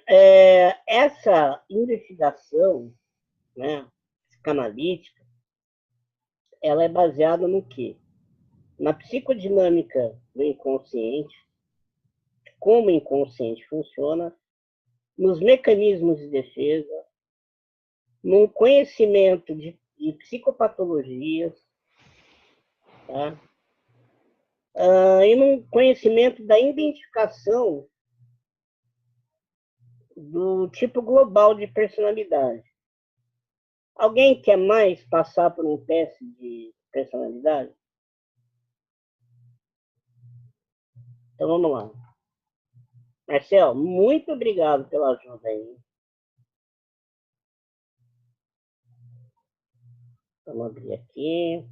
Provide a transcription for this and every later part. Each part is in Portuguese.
essa investigação, né, psicanalítica, ela é baseada no quê? Na psicodinâmica do inconsciente, como o inconsciente funciona, nos mecanismos de defesa, num conhecimento de psicopatologias, tá? E num conhecimento da identificação do tipo global de personalidade. Alguém quer mais passar por um teste de personalidade? Então vamos lá. Marcel, muito obrigado pela ajuda aí. Vamos abrir aqui.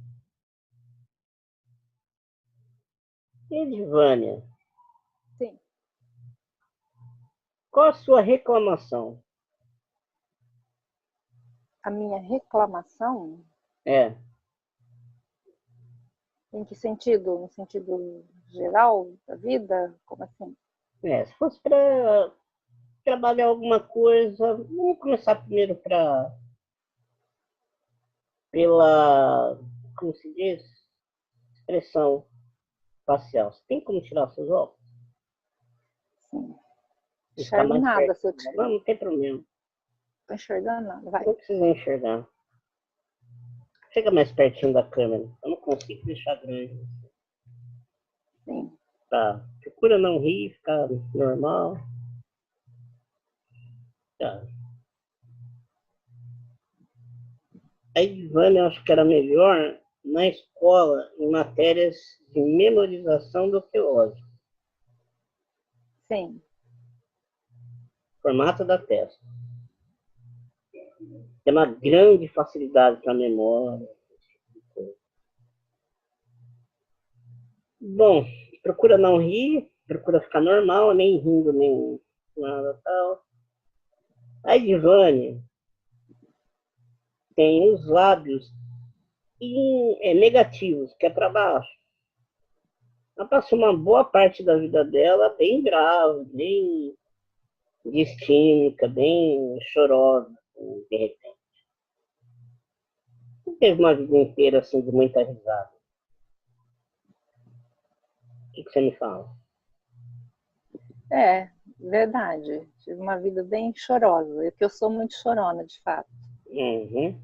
Edivânia. Sim. Qual a sua reclamação? A minha reclamação? É. Em que sentido? No sentido geral da vida? Como assim? Se fosse para trabalhar alguma coisa, vamos começar primeiro pela, como se diz, expressão facial. Você tem como tirar seus óculos? Sim. E ficar Enxergo mais nada perto? se eu tiver. Não tem problema. Tô enxergando nada. Vai. Não precisa enxergar. Chega mais pertinho da câmera. Eu não consigo deixar grande. Sim. Tá. Procura não rir, ficar normal. Tá. A Ivana, eu acho que era melhor na escola em matérias de memorização do que lógica. Sim. Formato da testa. Tem uma grande facilidade para a memória. Bom, procura não rir, procura ficar normal, nem rindo, nem nada tal. A Ivane tem os lábios negativos, que é para baixo. Ela passou uma boa parte da vida dela bem grave, bem distímica, bem chorosa, assim, de repente. Não teve uma vida inteira assim de muita risada. O que você me fala? É, verdade. Tive uma vida bem chorosa. Eu sou muito chorona, de fato. Uhum.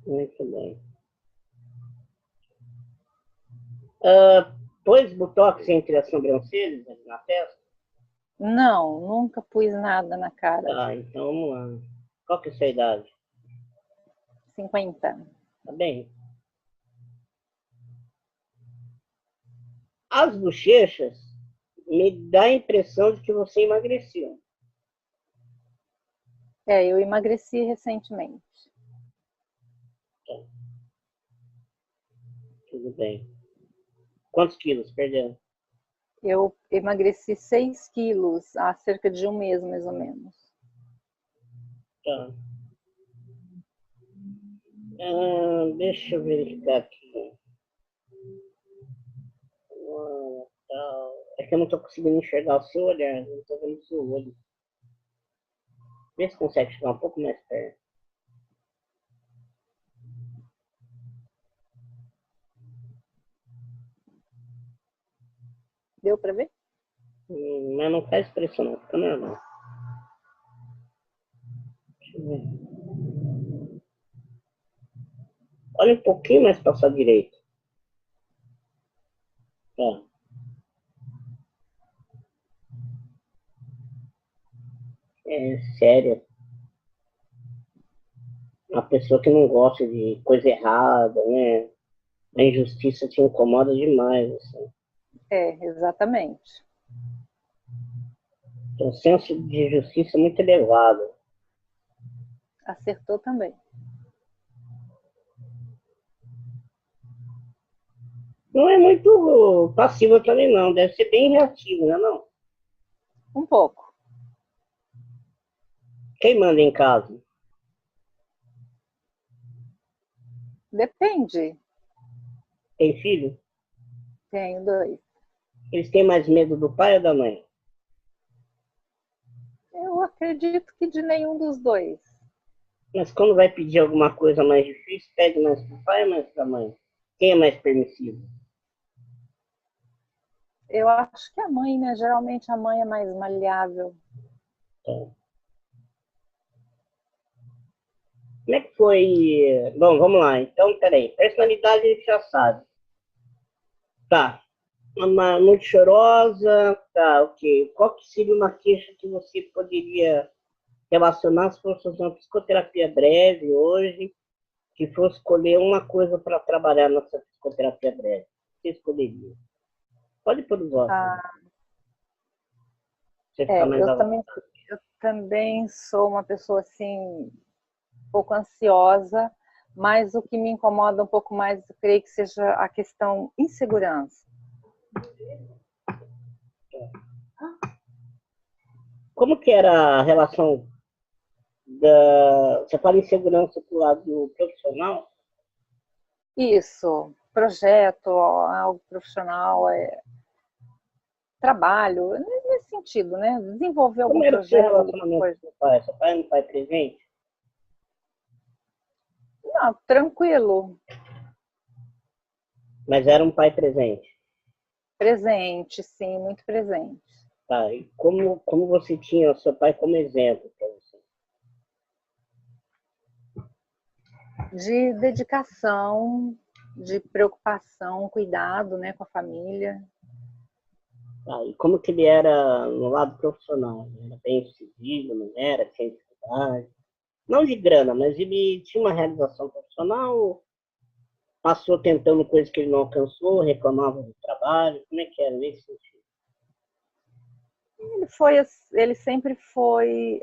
Muito bem. Pôs botox entre as sobrancelhas na testa? Não, nunca pus nada na cara. Tá, então vamos lá. Qual que é a sua idade? 50. Tá bem. As bochechas me dá a impressão de que você emagreceu. Eu emagreci recentemente. Tá, tudo bem. Quantos quilos perdeu? Eu emagreci 6 quilos há cerca de um mês, mais ou menos. Tá. Deixa eu verificar aqui. É que eu não estou conseguindo enxergar o seu olhar, não estou vendo o seu olho. Vê se consegue chegar um pouco mais perto. Deu para ver? Mas não faz expressão, não, fica normal. Deixa eu ver. Olha um pouquinho mais para sua direita. Tá. É séria. Uma pessoa que não gosta de coisa errada, né? A injustiça te incomoda demais, assim. Exatamente. Tem um senso de justiça muito elevado. Acertou também. Não é muito passiva também, não. Deve ser bem reativo, né, não? Um pouco. Quem manda em casa? Depende. Tem filho? Tenho 2. Eles têm mais medo do pai ou da mãe? acredito que de nenhum dos dois. Mas quando vai pedir alguma coisa mais difícil, pede mais pro pai ou mais pra mãe? Quem é mais permissivo? Eu acho que a mãe, né? Geralmente a mãe é mais maleável. Então, como é que foi? Bom, vamos lá. Então, peraí. Personalidade a gente já sabe. Tá. Muito chorosa. Tá, ok. Qual que seria uma queixa que você poderia relacionar se fosse fazer uma psicoterapia breve hoje, que fosse escolher uma coisa para trabalhar nessa psicoterapia breve? Você escolheria? Pode pôr os olhos. Ah, Você ficar mais à vontade. eu também sou uma pessoa assim, um pouco ansiosa, mas o que me incomoda um pouco mais, eu creio que seja a questão insegurança. Como que era a relação você fala em segurança do lado profissional? Isso, projeto, algo profissional, trabalho, nesse sentido, né? Desenvolver algum Como era o seu projeto, alguma relacionamento coisa. com o pai? Seu pai é um pai presente? Não, tranquilo, Mas era um pai presente. presente, sim, muito presente. Tá? E como você tinha o seu pai como exemplo para você? De dedicação, de preocupação, cuidado, né, com a família. Tá? E como que ele era no lado profissional? Ele era bem sucedido, não era? Tinha dificuldade? Não de grana, mas ele tinha uma realização profissional, passou tentando coisas que ele não alcançou, reclamava do trabalho, como é que era nesse sentido? Ele sempre foi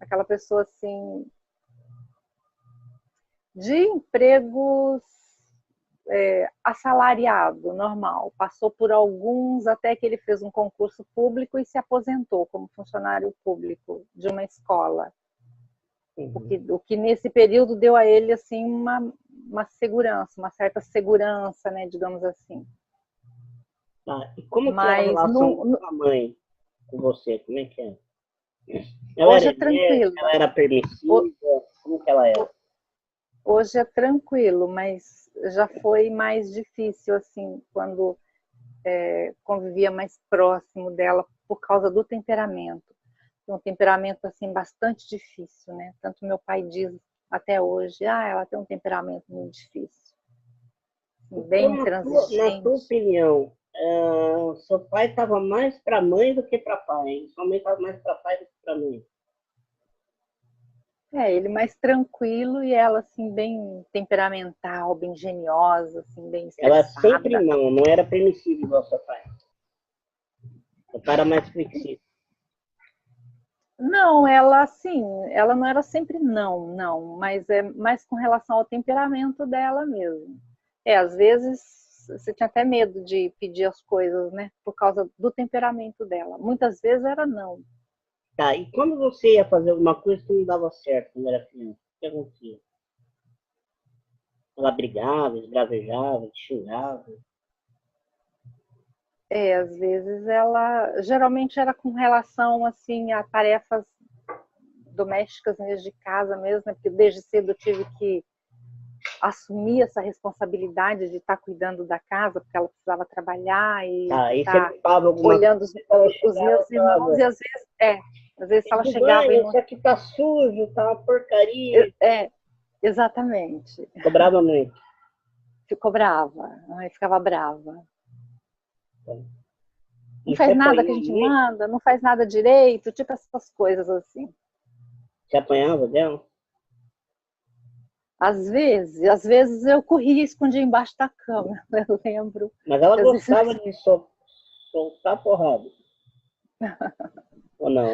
aquela pessoa assim de empregos assalariado, normal. Passou por alguns até que ele fez um concurso público e se aposentou como funcionário público de uma escola. O que nesse período deu a ele assim uma segurança, uma certa segurança, né, digamos assim. Tá? E como que era a Mas relação com a mãe, com você? Como é que é? Ela hoje era é tranquilo. enérgica, ela era permissiva? Como que ela era? Hoje é tranquilo, mas já foi mais difícil assim quando convivia mais próximo dela por causa do temperamento. Um temperamento assim bastante difícil, né? Tanto meu pai diz até hoje, ela tem um temperamento muito difícil, bem Então, na tua intransigente. opinião, seu pai estava mais para mãe do que para pai, hein? Sua mãe estava mais para pai do que para mãe. Ele mais tranquilo e ela assim bem temperamental, bem geniosa, assim bem Ela sempre estressada. não era permissiva igual seu pai. Seu pai era mais flexível. Não, ela assim, ela não era sempre não, mas é mais com relação ao temperamento dela mesmo. Às vezes você tinha até medo de pedir as coisas, né, por causa do temperamento dela. Muitas vezes era não. Tá, e quando você ia fazer alguma coisa que não dava certo quando era criança, o que acontecia? Ela brigava, esbravejava, te xingava. Às vezes ela, geralmente era com relação assim a tarefas domésticas mesmo de casa mesmo, né, porque desde cedo eu tive que assumir essa responsabilidade de estar cuidando da casa, porque ela precisava trabalhar e Tá, aí você estar limpava alguma olhando coisa, ela os chegava meus e falava, irmãos, e às vezes ela do chegava e banho, não. isso aqui tá sujo, tá uma porcaria. Exatamente. Cobrava muito. Ficou brava, aí ficava brava. Não E você faz nada que a apanhou gente muito? manda, não faz nada direito, tipo essas coisas assim. Você apanhava dela? Às vezes eu corria e escondia embaixo da cama, eu lembro. Mas ela Às vezes, gostava de soltar porrada. Ou não?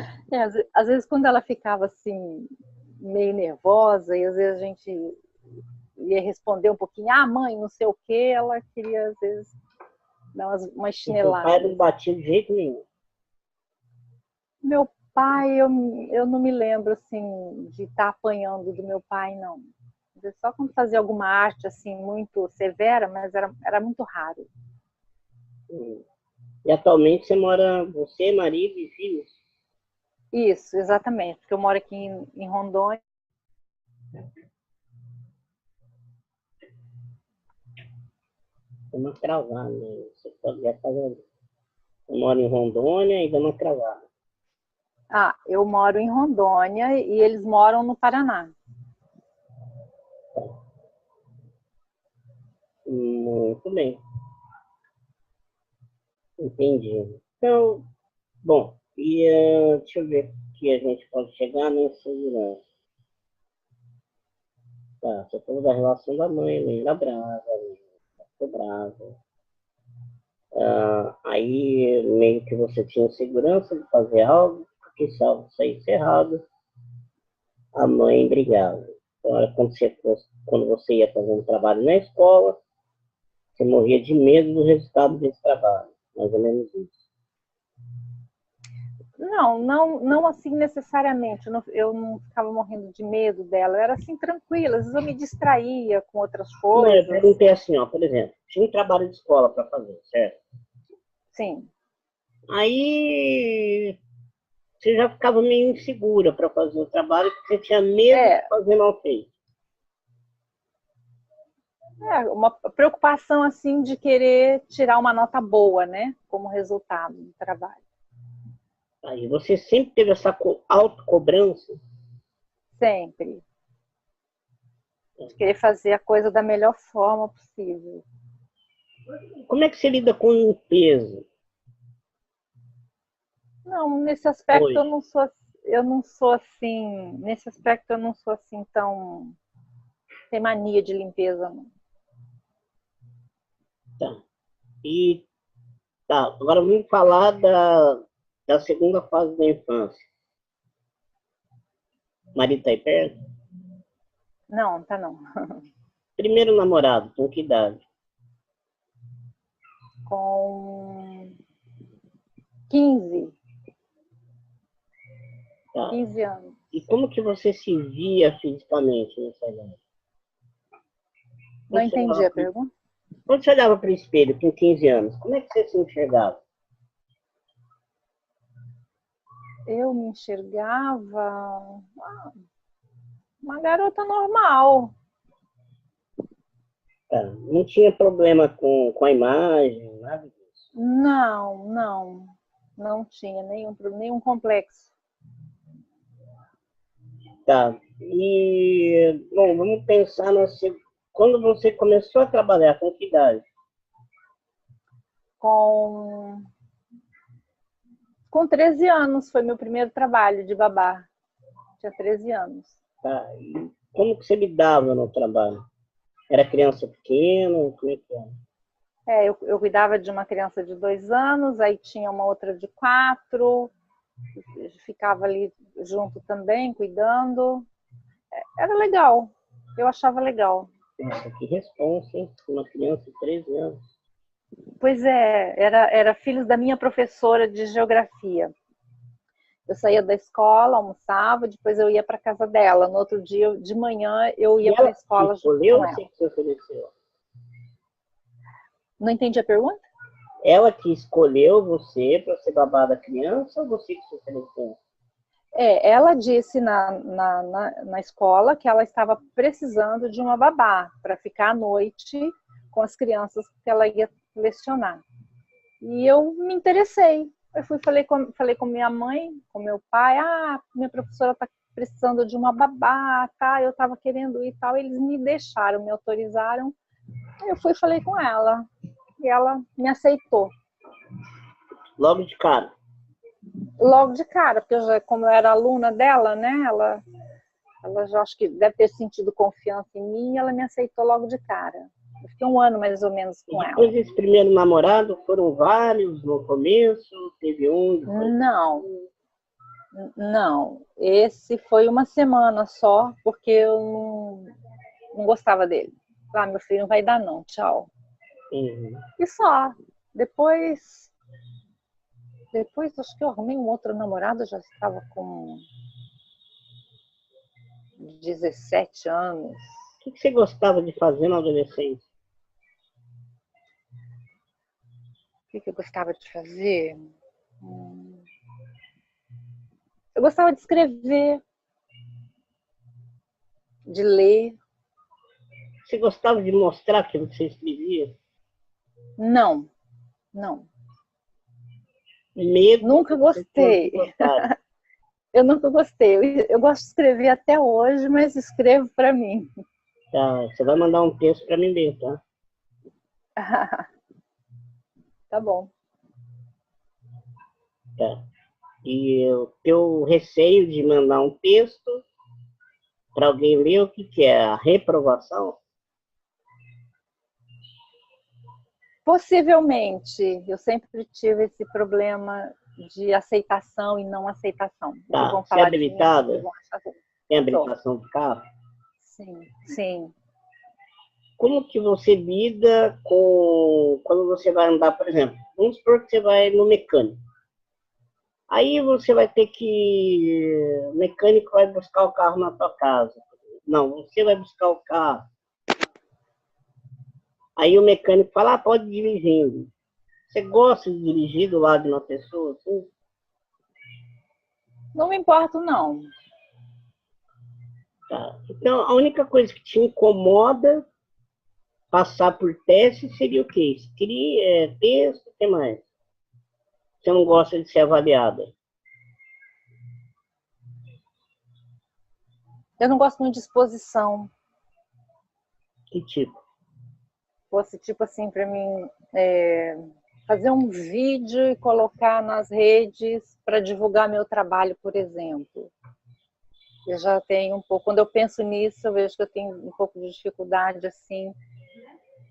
às vezes quando ela ficava assim, meio nervosa, e às vezes a gente ia responder um pouquinho, mãe, não sei o que, ela queria às vezes dar umas E seu pai não chineladas. batia de jeito nenhum. Meu pai, eu não me lembro assim de estar apanhando do meu pai, não. Só quando fazia alguma arte assim muito severa, mas era muito raro. E atualmente você mora, você, marido e filhos? Isso, exatamente, porque eu moro aqui em Rondônia. Uma cravada, né? Você pode já fazer. Eu moro em Rondônia e dá uma cravada. Ah, eu moro em Rondônia e eles moram no Paraná. Muito bem, entendi. Então, bom, deixa eu ver que a gente pode chegar na segurança. Tá, você falou da relação da mãe, lembra brava, ficou brava. Aí meio que você tinha segurança de fazer algo, porque se algo saísse errado, a mãe brigava. Então era quando você ia fazer um trabalho na escola, você morria de medo do resultado desse trabalho. Mais ou menos isso. Não assim necessariamente. Eu não ficava morrendo de medo dela. Eu era assim tranquila. Às vezes eu me distraía com outras Não, eu coisas. perguntei assim, ó, por exemplo, tinha um trabalho de escola para fazer, certo? Sim. Aí você já ficava meio insegura para fazer o trabalho, porque você tinha medo de É, fazer mal feito. uma preocupação assim de querer tirar uma nota boa, né? Como resultado do trabalho. Aí você sempre teve essa autocobrança. Sempre. De querer fazer a coisa da melhor forma possível. Como é que você lida com limpeza Não, nesse aspecto hoje? eu não sou assim, nesse aspecto eu não sou assim tão tem mania de limpeza, não. Tá. E tá, agora vamos falar da segunda fase da infância. O marido tá aí perto? Não, tá não. Primeiro namorado, com que idade? Com 15, Tá. 15 anos. E como que você se via fisicamente nessa idade? Não Quando você entendi olhava a pergunta. quando você olhava para o espelho com 15 anos, como é que você se enxergava? Eu me enxergava uma garota normal. Tá? Não tinha problema com a imagem, nada disso. Não tinha nenhum complexo. Tá. E, bom, vamos pensar quando você começou a trabalhar, com que idade? Com, com 13 anos foi meu primeiro trabalho de babá. Tinha 13 anos. Tá? E como que você lidava no trabalho? Era criança pequena? Como é que era? Eu cuidava de uma criança de 2 anos, aí tinha uma outra de 4, ficava ali junto também, cuidando. Era legal, eu achava legal. Nossa, que responsa, hein? Uma criança de 13 anos. Pois é, era filhos da minha professora de geografia. Eu saía da escola, almoçava, depois eu ia para casa dela. No outro dia, de manhã, eu E ia para ela a te escola junto escolheu com ou ela. você que se ofereceu? Não entendi a pergunta? Ela que escolheu você para ser babá da criança ou você que se ofereceu? Ela disse na escola que ela estava precisando de uma babá para ficar à noite com as crianças que ela ia lecionar. E eu me interessei. Eu falei com minha mãe, com meu pai, minha professora está precisando de uma babá, tá? Eu estava querendo ir e tal. Eles me deixaram, me autorizaram. Aí eu fui e falei com ela. E ela me aceitou. Logo de cara. Logo de cara, porque como eu era aluna dela, né? Ela já acho que deve ter sentido confiança em mim e ela me aceitou logo de cara. Eu fiquei 1 ano mais ou menos E com depois ela. desse primeiro namorado, foram vários no começo, teve um, depois... Não. Esse foi uma semana só, porque eu não gostava dele. Meu filho, não vai dar não, tchau. Uhum. E só. Depois acho que eu arrumei um outro namorado, já estava com 17 anos. O que você gostava de fazer na adolescência? O que eu gostava de fazer? Eu gostava de escrever, de ler. Você gostava de mostrar aquilo que você escrevia? Não, não. Medo Nunca gostei. Eu nunca gostei. Eu gosto de escrever até hoje, mas escrevo para mim. Tá, você vai mandar um texto para mim ler, tá? Tá bom. Tá. E o teu receio de mandar um texto para alguém ler, o que que é? A reprovação? Possivelmente, eu sempre tive esse problema de aceitação e não aceitação. O que Tá. vão Você é falar de mim, o que habilitada? vão achar ruim. Tem Sou. habilitação de carro? Sim, sim. Como que você lida com quando você vai andar, por exemplo, vamos supor que você vai no mecânico. Aí você vai ter que... O mecânico vai buscar o carro na tua casa. Não, você vai buscar o carro. Aí o mecânico fala, pode ir dirigindo. Você gosta de dirigir do lado de uma pessoa assim? Não me importo, não. Tá. Então, a única coisa que te incomoda passar por teste seria o quê? Escrever, texto, o que mais? Você não gosta de ser avaliada? Eu não gosto muito de exposição. Que tipo? Fosse tipo assim, para mim, fazer um vídeo e colocar nas redes para divulgar meu trabalho, por exemplo. Eu já tenho um pouco, quando eu penso nisso, eu vejo que eu tenho um pouco de dificuldade assim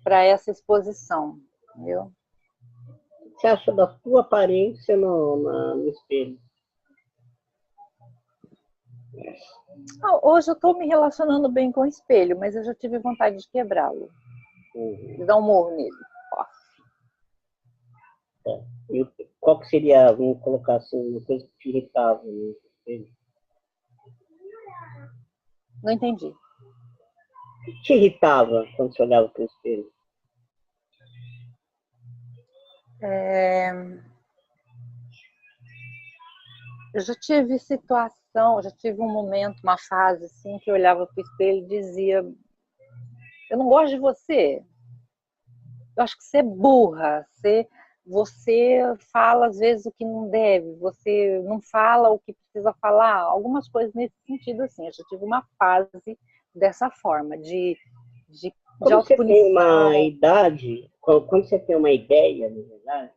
para essa exposição, entendeu? O que você acha da tua aparência no espelho? Hoje eu estou me relacionando bem com o espelho, mas eu já tive vontade de quebrá-lo, de dar um murro nele. Tá. E qual que seria, vamos colocar assim, uma coisa que te irritava no espelho? Não entendi. O que te irritava quando você olhava para o espelho? Eu já tive situação, já tive um momento, uma fase assim, que eu olhava para o espelho e dizia: eu não gosto de você. Eu acho que você é burra. Você fala às vezes o que não deve. Você não fala o que precisa falar. Algumas coisas nesse sentido assim. Eu já tive uma fase dessa forma de Quando você tem uma autopunição. idade, quando você tem uma ideia, na verdade,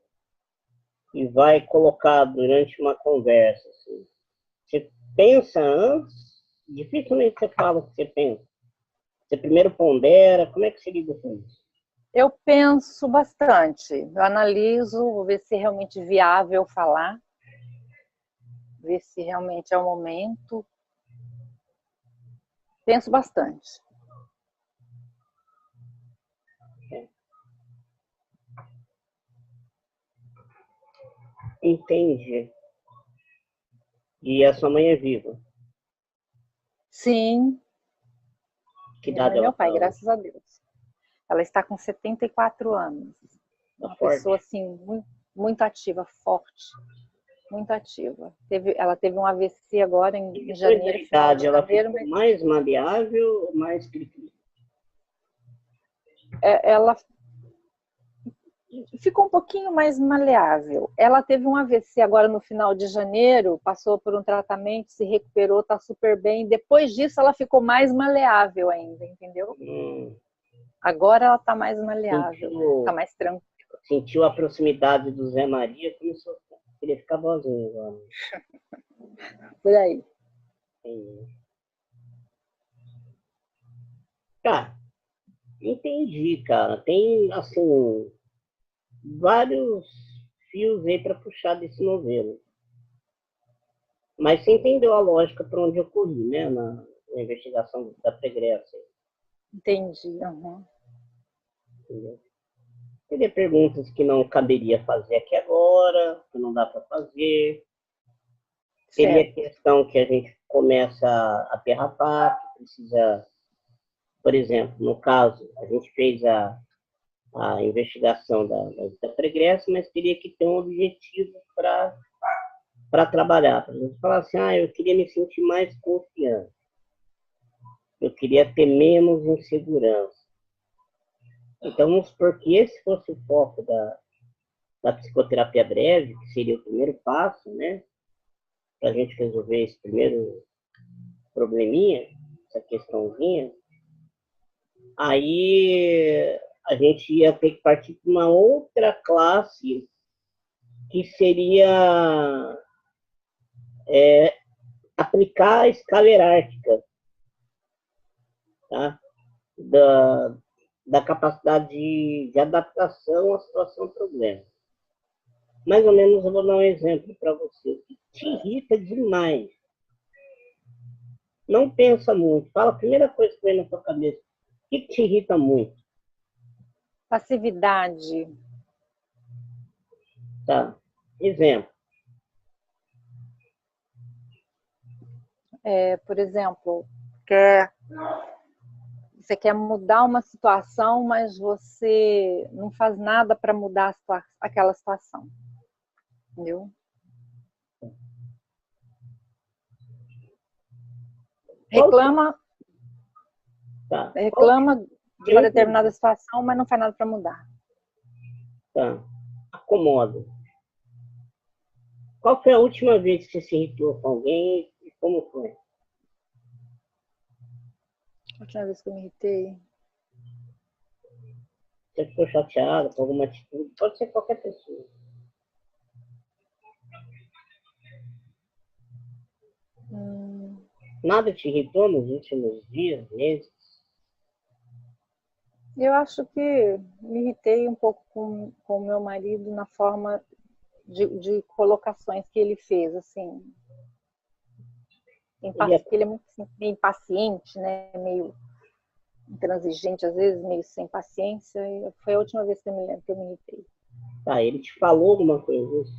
e vai colocar durante uma conversa, assim, você pensa antes, dificilmente você fala o que você pensa. Você primeiro pondera, como é que você lida com isso? Eu penso bastante. Eu analiso, vou ver se é realmente viável falar, ver se realmente é o momento. Penso bastante. Entendi. E a sua mãe é viva? Sim, Que minha mãe idade e ela meu está pai, hoje? graças a Deus. Ela está com 74 anos. Tá Uma forte? pessoa assim, muito, muito ativa, forte, muito ativa. Ela teve um AVC agora E em depois da janeiro, final idade, de ela janeiro, ficou mas mais maleável ou mais cri-cri? ela ficou um pouquinho mais maleável. Ela teve um AVC agora no final de janeiro, passou por um tratamento, se recuperou, está super bem. Depois disso, ela ficou mais maleável ainda, entendeu? Agora ela está mais maleável, está mais tranquila. Sentiu a proximidade do Zé Maria, começou a querer ficar boazinho agora. Por aí. Tá, entendi, cara. Tem, assim, vários fios aí para puxar desse novelo. Mas você entendeu a lógica para onde eu corri, né? Na investigação da Pregressa. Entendi. Uhum. Entendeu? Teria perguntas que não caberia fazer aqui agora, que não dá para fazer. Teria questão que a gente começa a derrapar, que precisa, por exemplo, no caso, a gente fez a investigação da Pregressa, mas teria que ter um objetivo para para trabalhar. Por exemplo, falar assim, eu queria me sentir mais confiante. Eu queria ter menos insegurança. Então, vamos supor que esse fosse o foco da psicoterapia breve, que seria o primeiro passo, né? Para a gente resolver esse primeiro probleminha, essa questãozinha. Aí a gente ia ter que partir para uma outra classe que seria aplicar a escala hierárquica, tá? Da capacidade de adaptação à situação problema. Mais ou menos, eu vou dar um exemplo para você. O que te irrita demais? Não pensa muito. Fala a primeira coisa que vem na sua cabeça. O que te irrita muito? Passividade. Tá? Exemplo. Por exemplo, você quer mudar uma situação, mas você não faz nada para mudar aquela situação. Entendeu? Reclama de uma determinada situação, mas não faz nada para mudar. Tá. Acomoda. Qual foi a última vez que você se irritou com alguém e como foi? A última vez que eu me irritei. Você ficou chateado com alguma atitude? Pode ser qualquer pessoa. Nada te irritou nos últimos dias, meses? Eu acho que me irritei um pouco com o meu marido na forma de colocações que ele fez, assim. Ele é muito assim, meio impaciente, né? Meio intransigente, às vezes, meio sem paciência. E foi a última vez que eu me lembro que eu me irritei. Tá, ele te falou alguma coisa?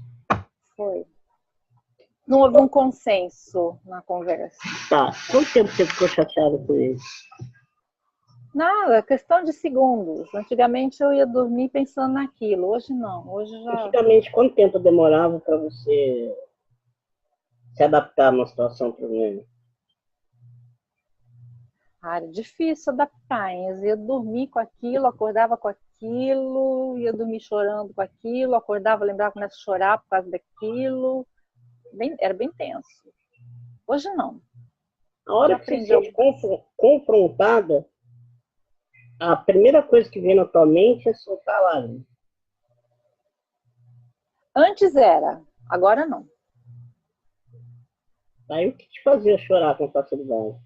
Foi. Não houve um consenso na conversa. Tá, quanto tempo você ficou chateado com ele? Nada, questão de segundos. Antigamente eu ia dormir pensando naquilo, hoje não. Hoje já... Antigamente, quanto tempo demorava para você se adaptar a uma situação problema? Era difícil adaptar, hein? Eu ia dormir com aquilo, acordava com aquilo, ia dormir chorando com aquilo, acordava, lembrava, começa a chorar por causa daquilo. Era bem tenso. Hoje não. A hora que você se sente confrontada, a primeira coisa que vem na tua mente é soltar a lágrima. Antes era, agora não. Aí o que te fazia chorar com facilidade?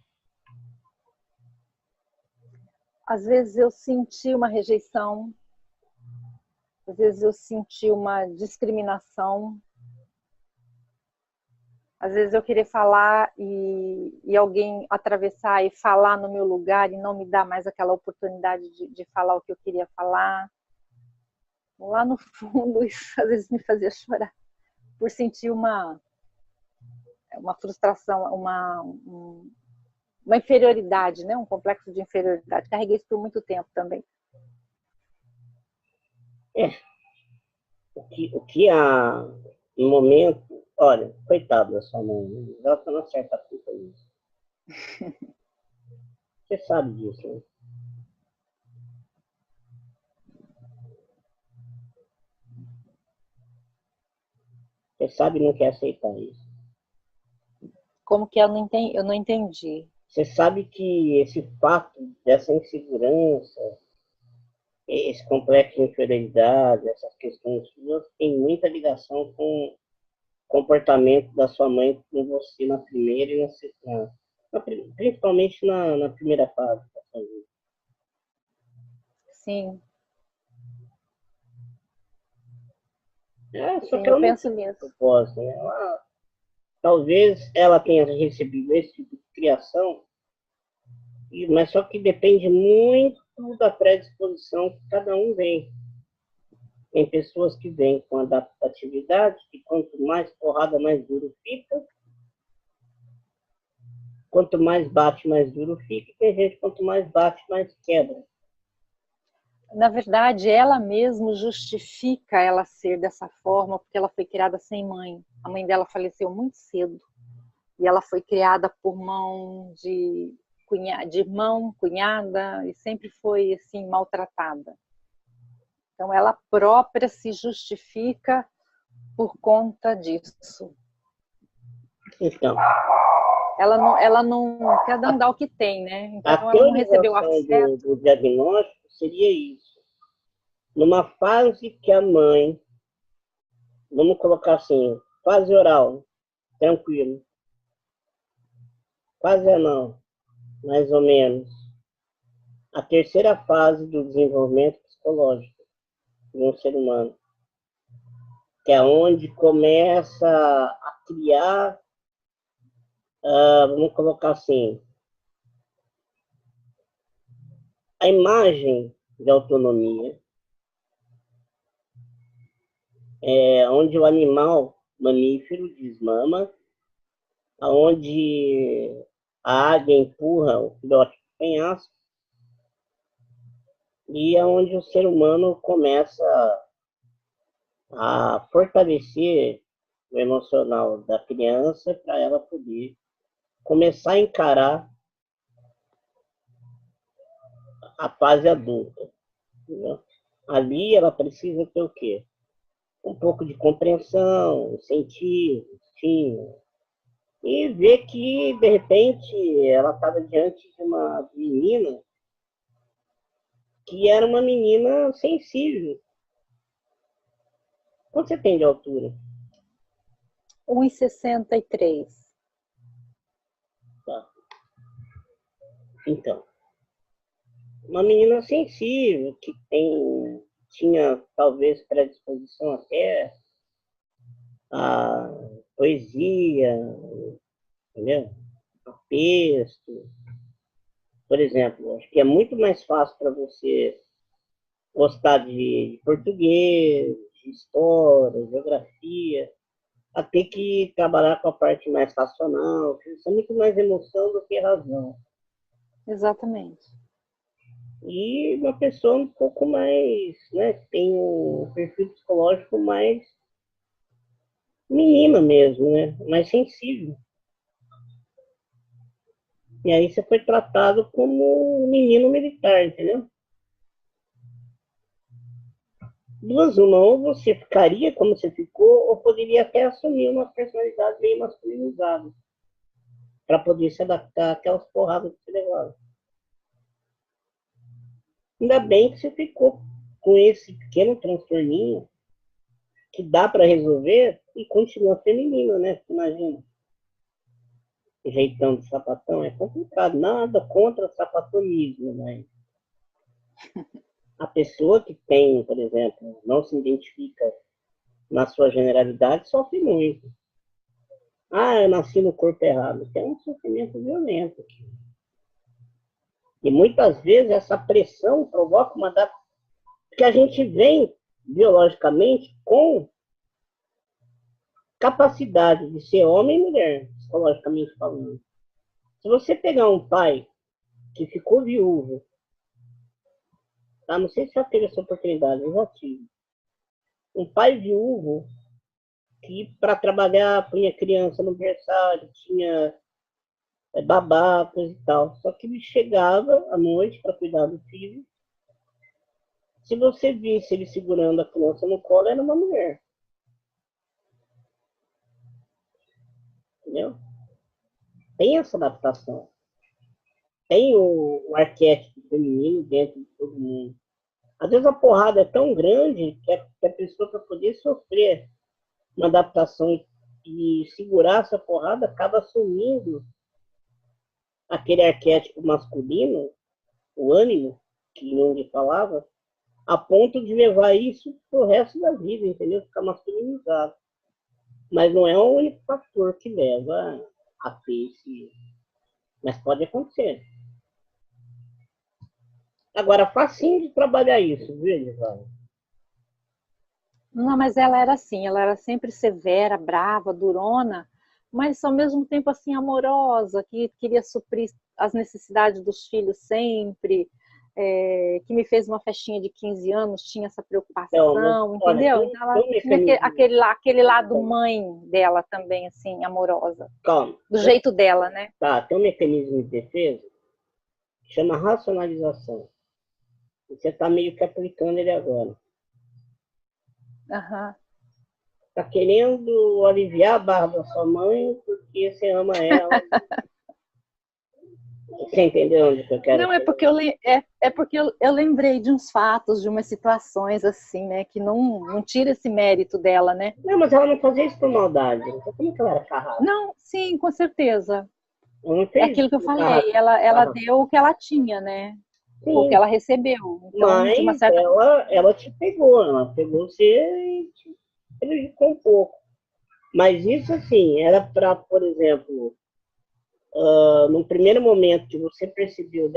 Às vezes eu senti uma rejeição, às vezes eu senti uma discriminação, às vezes eu queria falar e alguém atravessar e falar no meu lugar e não me dar mais aquela oportunidade de falar o que eu queria falar. Lá no fundo, isso às vezes me fazia chorar, por sentir uma frustração, uma inferioridade, né? Um complexo de inferioridade. Carreguei isso por muito tempo também. O que há no momento, olha, coitado da sua mãe, ela não acerta a culpa nisso. Você sabe disso, né? Você sabe e não quer aceitar isso. Como que eu não entendi? Você sabe que esse fato dessa insegurança, esse complexo de inferioridade, essas questões suas, tem muita ligação com o comportamento da sua mãe com você na primeira e na segunda, principalmente na primeira fase da sua vida. Sim. Só Sim, que eu ela penso não nisso. propósito, né? Talvez ela tenha recebido esse tipo de criação, mas só que depende muito da predisposição que cada um vem. Tem pessoas que vêm com adaptatividade, que quanto mais porrada, mais duro fica. Quanto mais bate, mais duro fica. Tem gente, quanto mais bate, mais quebra. Na verdade, ela mesma justifica ela ser dessa forma, porque ela foi criada sem mãe. A mãe dela faleceu muito cedo. E ela foi criada por mão de irmão, cunhada, e sempre foi assim maltratada. Então ela própria se justifica por conta disso. Então, Ela não, cada um dá o que tem, né? Então a ela não recebeu teorização afeto. do diagnóstico seria isso. Numa fase que a mãe, vamos colocar assim, fase oral, tranquilo. Fase anal, mais ou menos. A terceira fase do desenvolvimento psicológico de um ser humano, que é onde começa a criar, vamos colocar assim, a imagem de autonomia, onde o animal mamífero desmama, onde a águia empurra o filhote do penhasco, e é onde o ser humano começa a fortalecer o emocional da criança para ela poder começar a encarar a fase adulta. Entendeu? Ali ela precisa ter o quê? Um pouco de compreensão, incentivo, estímulo, e ver que, de repente, ela estava diante de uma menina que era uma menina sensível. Quanto você tem de altura? 1,63. Tá. Então, uma menina sensível, que tinha talvez predisposição até a poesia, entendeu? A texto. Por exemplo, acho que é muito mais fácil para você gostar de português, de história, geografia, a ter que trabalhar com a parte mais racional, isso é muito mais emoção do que razão. Exatamente. E uma pessoa um pouco mais, né, tem um perfil psicológico mais menina mesmo, né, mais sensível. E aí você foi tratado como um menino militar, entendeu? Duas uma, ou você ficaria como você ficou, ou poderia até assumir uma personalidade meio masculinizada, para poder se adaptar àquelas porradas que você levava. Ainda bem que você ficou com esse pequeno transtorninho, que dá para resolver e continua feminino, né? Imagina. Jeitão de sapatão é complicado. Nada contra sapatonismo, mas a pessoa que tem, por exemplo, não se identifica na sua generalidade sofre muito. Ah, eu nasci no corpo errado. Tem um sofrimento violento aqui. E muitas vezes essa pressão provoca uma adaptação, porque a gente vem biologicamente com capacidade de ser homem e mulher, psicologicamente falando. Se você pegar um pai que ficou viúvo, tá? Não sei se já teve essa oportunidade, eu já tive. Um pai viúvo que para trabalhar punha criança no berçário, tinha babá, coisa e tal. Só que ele chegava à noite para cuidar do filho. Se você visse ele segurando a criança no colo, era uma mulher. Entendeu? Tem essa adaptação. Tem o arquétipo feminino dentro de todo mundo. Às vezes a porrada é tão grande que a pessoa, para poder sofrer uma adaptação e segurar essa porrada, acaba assumindo aquele arquétipo masculino, o ânimo, que Jung falava, a ponto de levar isso pro resto da vida, entendeu? Ficar masculinizado. Mas não é o único fator que leva a ter esse... Mas pode acontecer. Agora, facinho de trabalhar isso, viu, Elisana? Não, mas ela era assim, ela era sempre severa, brava, durona, mas ao mesmo tempo assim amorosa, que queria suprir as necessidades dos filhos sempre. que me fez uma festinha de 15 anos, tinha essa Então, preocupação, olha, entendeu? Então ela tem um tinha mecanismo. aquele lado mãe dela também, assim, amorosa. Calma. Do jeito dela, né? Tá, tem um mecanismo de defesa que chama racionalização. Você está meio que aplicando ele agora. Uhum. Está querendo aliviar a barra da sua mãe porque você ama ela. Você entendeu onde que eu quero Não, é chegar? porque eu lembrei de uns fatos, de umas situações assim, né? Que não tira esse mérito dela, né? Não, mas ela não fazia isso por maldade. Então, como que ela era carrada? Não, sim, com certeza. Ela não É fez aquilo que eu isso falei, ela deu o que ela tinha, né? O que Sim, ela recebeu. Então, de uma mas certa ela te pegou, ela pegou você e te prejudicou um pouco. Mas isso, assim, era para, por exemplo, num primeiro momento que você percebeu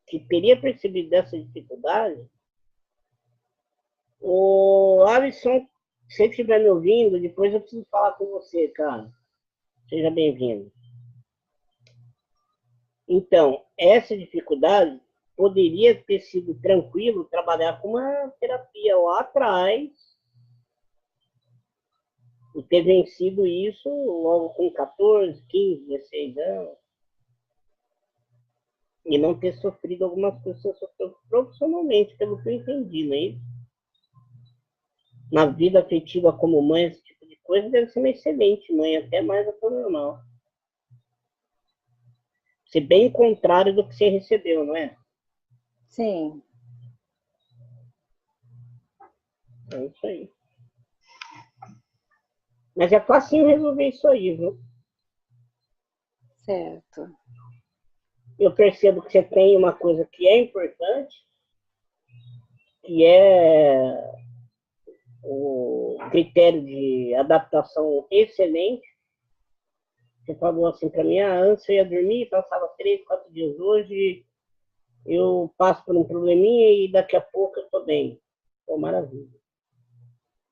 que teria percebido dessa dificuldade, o Alisson, se você estiver me ouvindo, depois eu preciso falar com você, cara. Seja bem-vindo. Então, essa dificuldade poderia ter sido tranquilo trabalhar com uma terapia lá atrás e ter vencido isso logo com 14, 15, 16 anos e não ter sofrido algumas coisas que você sofreu profissionalmente, pelo que eu entendi, não é isso? Na vida afetiva como mãe, esse tipo de coisa deve ser uma excelente mãe, até mais do que o normal. Ser bem contrário do que você recebeu, não é? Sim. É isso aí. Mas é fácil resolver isso aí, viu? Certo. Eu percebo que você tem uma coisa que é importante, que é o critério de adaptação excelente. Você falou assim para mim, antes eu ia dormir, passava 3, 4 dias. Hoje eu passo por um probleminha e daqui a pouco eu estou bem. Pô, maravilha.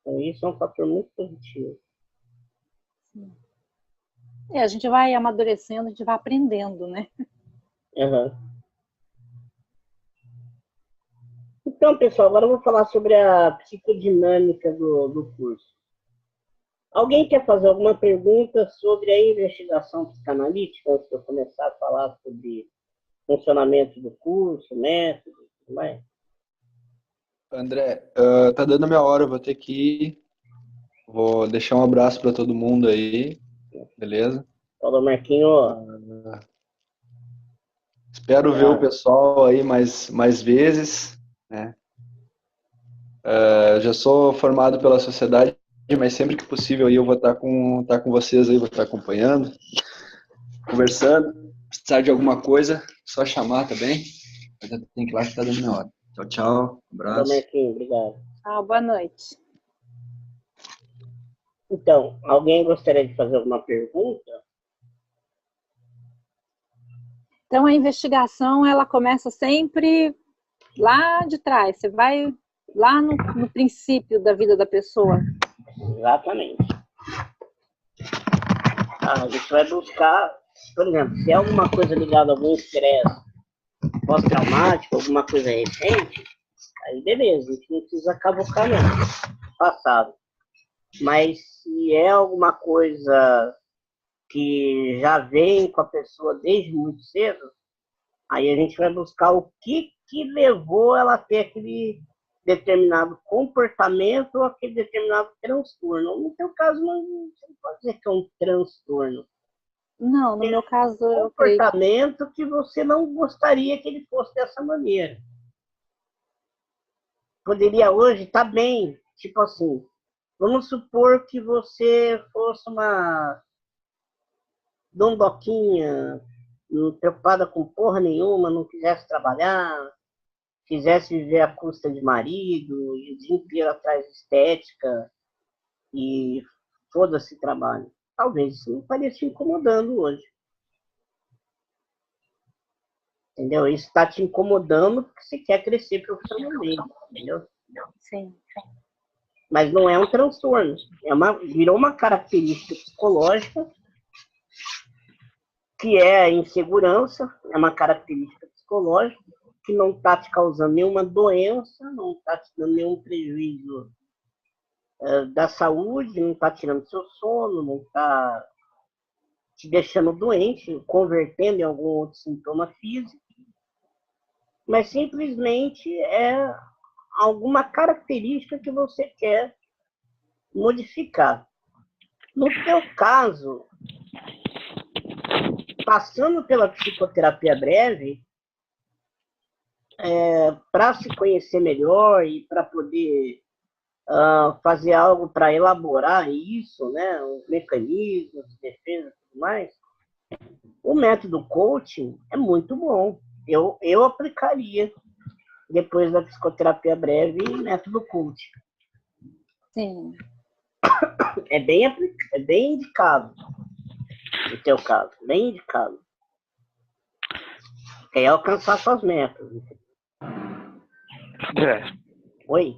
Então isso é um fator muito positivo. A gente vai amadurecendo, a gente vai aprendendo, né? Uhum. Então, pessoal, agora eu vou falar sobre a psicodinâmica do curso. Alguém quer fazer alguma pergunta sobre a investigação psicanalítica antes de eu começar a falar sobre funcionamento do curso, método e tudo mais? André, tá dando a minha hora, eu vou ter que ir. Vou deixar um abraço para todo mundo aí, beleza? Falou, Marquinho. Espero ver o pessoal aí mais vezes, né? Já sou formado pela sociedade, mas sempre que possível aí eu vou estar com vocês aí, vou estar acompanhando, conversando. Se precisar de alguma coisa, só chamar também. Eu já tenho que ir lá que tá dando minha hora. Tchau, tchau. Falou, Abraço. Marquinho, obrigado. Boa noite. Então, alguém gostaria de fazer alguma pergunta? Então, a investigação, ela começa sempre lá de trás. Você vai lá no princípio da vida da pessoa. Exatamente. A gente vai buscar, por exemplo, se é alguma coisa ligada a algum estresse pós-traumático, alguma coisa recente, aí beleza, a gente não precisa cavucar não, passado. Mas se é alguma coisa que já vem com a pessoa desde muito cedo, aí a gente vai buscar o que levou ela a ter aquele determinado comportamento ou aquele determinado transtorno. No teu caso, você não pode dizer que é um transtorno. Não, no meu caso, eu creio comportamento que você não gostaria que ele fosse dessa maneira. Poderia hoje estar bem, tipo assim, vamos supor que você fosse uma dondoquinha, não preocupada com porra nenhuma, não quisesse trabalhar, quisesse viver à custa de marido, e o dia inteiro atrás de estética, e foda-se trabalho. Talvez isso não estaria te incomodando hoje. Entendeu? Isso está te incomodando porque você quer crescer profissionalmente, entendeu? sim. Mas não é um transtorno. Virou uma característica psicológica que é a insegurança, é uma característica psicológica que não está te causando nenhuma doença, não está te dando nenhum prejuízo da saúde, não está tirando seu sono, não está te deixando doente, convertendo em algum outro sintoma físico, mas simplesmente é alguma característica que você quer modificar. No teu caso, passando pela psicoterapia breve, para se conhecer melhor e para poder fazer algo para elaborar isso, né, os mecanismos, defesa e tudo mais, o método coaching é muito bom. Eu aplicaria, depois da psicoterapia breve, método coaching. Sim. É bem indicado, no teu caso, bem indicado. Quer alcançar suas metas. É. Oi?